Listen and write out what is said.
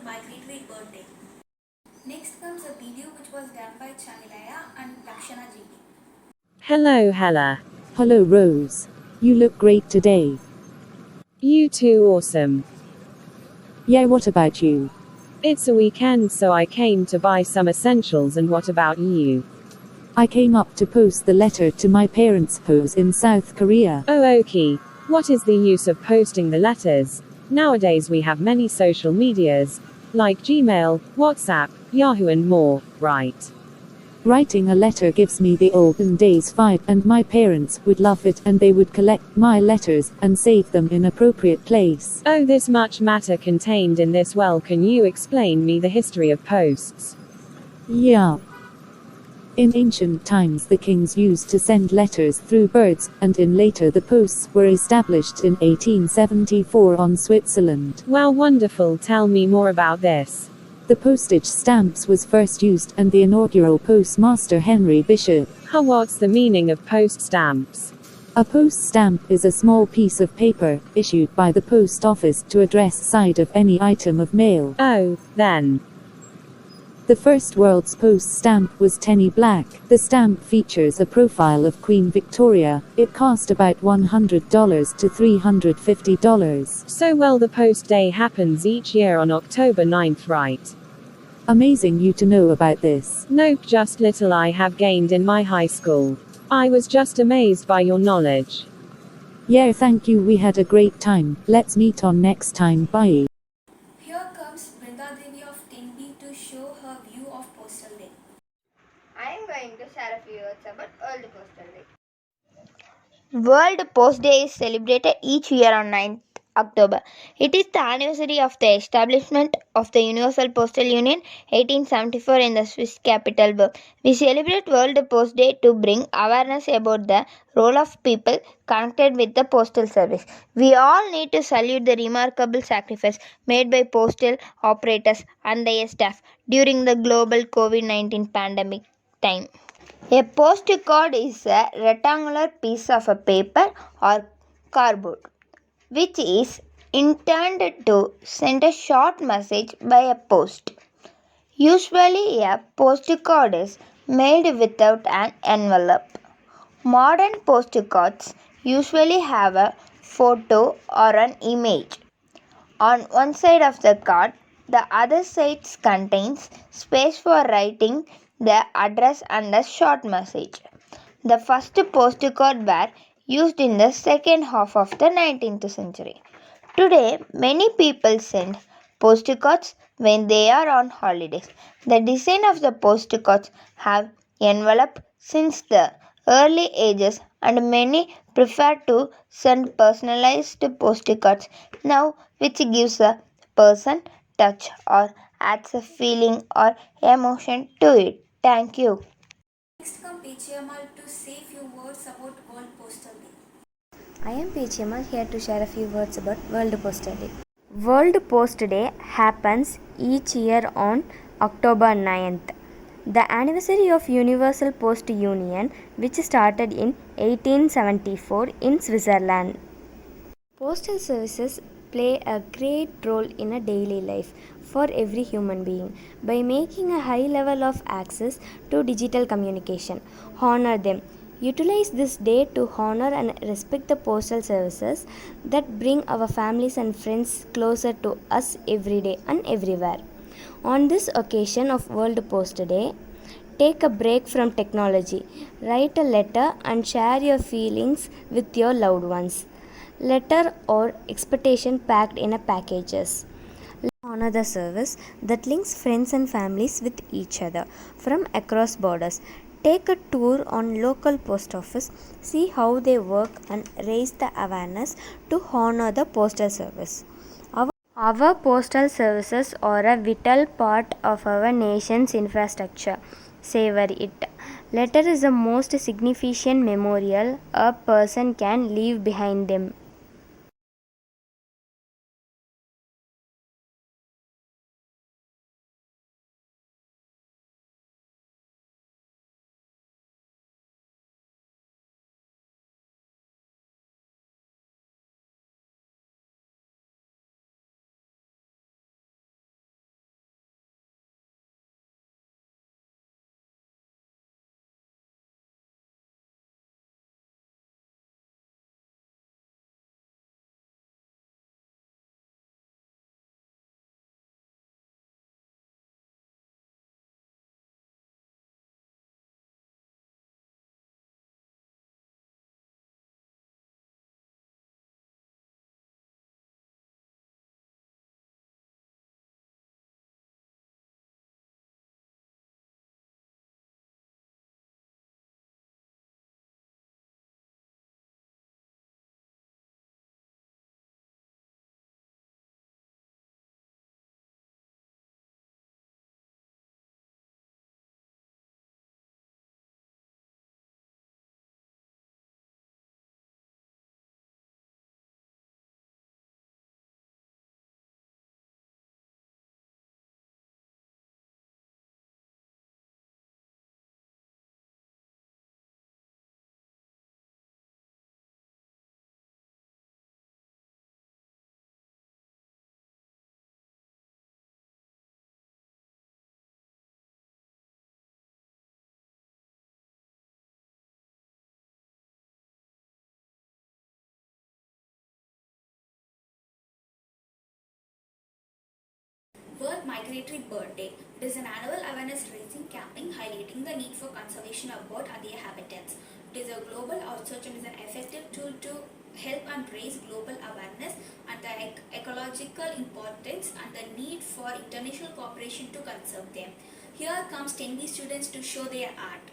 migratory birthday. Next comes a video which was done by Chanilaya and Lakshana GD. Hello, Hella. Hello, Rose. You look great today. You too awesome. Yeah, what about you? It's a weekend, so I came to buy some essentials, and what about you? I came up to post the letter to my parents' house in South Korea. Oh, okay. What is the use of posting the letters? Nowadays we have many social medias, like Gmail, WhatsApp, Yahoo and more, right? Writing a letter gives me the olden days vibe, and my parents would love it, and they would collect my letters and save them in appropriate place. Oh, this much matter contained in this. Well, can you explain me the history of posts? Yeah. In ancient times the kings used to send letters through birds, and in later the posts were established in 1874 on Switzerland. Wow, wonderful. Tell me more about this. The postage stamps was first used, and the inaugural postmaster Henry Bishop. What's the meaning of post stamps? A post stamp is a small piece of paper, issued by the post office to address side of any item of mail. Oh, then. The first world's post stamp was Tenny Black. The stamp features a profile of Queen Victoria. It cost about $100 to $350. So well, the post day happens each year on October 9th, right? Amazing you to know about this. Nope, just little I have gained in my high school. I was just amazed by your knowledge. Yeah, thank you, we had a great time. Let's meet on next time, bye. Here comes Brinda Devi of 10B to show her view of Postal Day. I am going to share a few words about World Postal Day. World Post Day is celebrated each year on 9th October. It is the anniversary of the establishment of the Universal Postal Union 1874 in the Swiss capital Bern. We celebrate World Post Day to bring awareness about the role of people connected with the postal service. We all need to salute the remarkable sacrifice made by postal operators and their staff during the global COVID-19 pandemic time. A postcard is a rectangular piece of a paper or cardboard which is intended to send a short message by a post. Usually, a postcard is made without an envelope. Modern postcards usually have a photo or an image on one side of the card. The other side contains space for writing the address and a short message. The first postcard were used in the second half of the 19th century. Today, many people send postcards when they are on holidays. The design of the postcards have enveloped since the early ages, and many prefer to send personalized postcards now, which gives a person touch or adds a feeling or emotion to it. Thank you. Next comes Pechiamal to say few words about World Postal Day. I am Pechiamal here to share a few words about World Postal Day. World Post Day happens each year on October 9th. The anniversary of Universal Post Union, which started in 1874 in Switzerland. Postal services play a great role in a daily life for every human being by making a high level of access to digital communication. Honor them. Utilize this day to honor and respect the postal services that bring our families and friends closer to us every day and everywhere. On this occasion of World Post Day, take a break from technology. Write a letter and share your feelings with your loved ones. Letter or expectation packed in a packages. Honor the service that links friends and families with each other from across borders. Take a tour on local post office, see how they work and raise the awareness to honor the postal service. Our postal services are a vital part of our nation's infrastructure. Savor it. Letter is the most significant memorial a person can leave behind them. World Migratory Bird Day. It is an annual awareness raising campaign highlighting the need for conservation of birds and their habitats. It is a global outreach and is an effective tool to help and raise global awareness and the ecological importance and the need for international cooperation to conserve them. Here comes 10B students to show their art.